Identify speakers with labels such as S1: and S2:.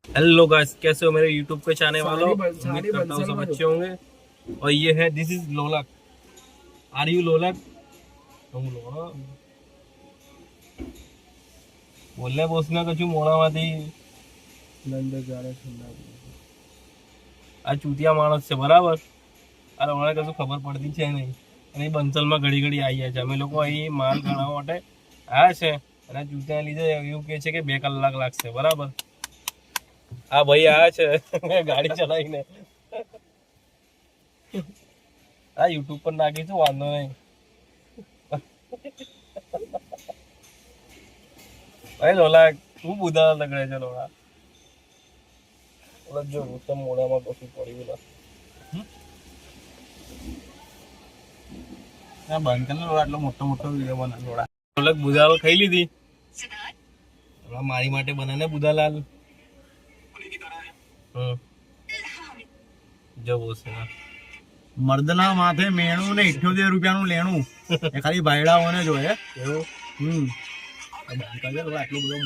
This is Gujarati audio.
S1: हेलो गाइस, कैसे हो मेरे YouTube पे चैनल वालों। उम्मीद करता हूँ सब अच्छे होंगे। और ये है, दिस इज लोलक। आर यू लोलक? तुम लोलक बोले बोसना कछु मोड़ाમાંથી નંદ જાણે ઠંડા આ ચૂતિયા માણસ છે બરાબર. અરે મને કશું ખબર પડતી છે નહીં અને એ બંસલમાં ઘડી ઘડી આવી જાય છે. અમે લોકો અહીં માલ ગણાવવા માટે આવ્યા છે અને ચૂતિયા લીધે એવું કહે છે કે 2 કલાક લાગશે બરાબર. આ ભાઈ આયા છે ગાડી ચલાવીને. આ યુટ્યુબ પર નાખીશું, વાંધો નહીં. અરે લોલા તું બુધા લગડે છે લોલા. ઓલા જો ઉત્તમ મોડામાં કશું પડ્યું ના. આ બંધ કર લોલા, આટલો મોટો મોટો વિડીયો બના લોલા. લોલક બુધાલાલ ખાઈ લીધી. મારી માટે બનાને બુધાલાલ. જવો છે
S2: મર્દના માથે મેણું ને 78 રૂપિયાનું લેણું એ ખાલી ભાઈડાઓને જોઈએ એવું. આટલું બધું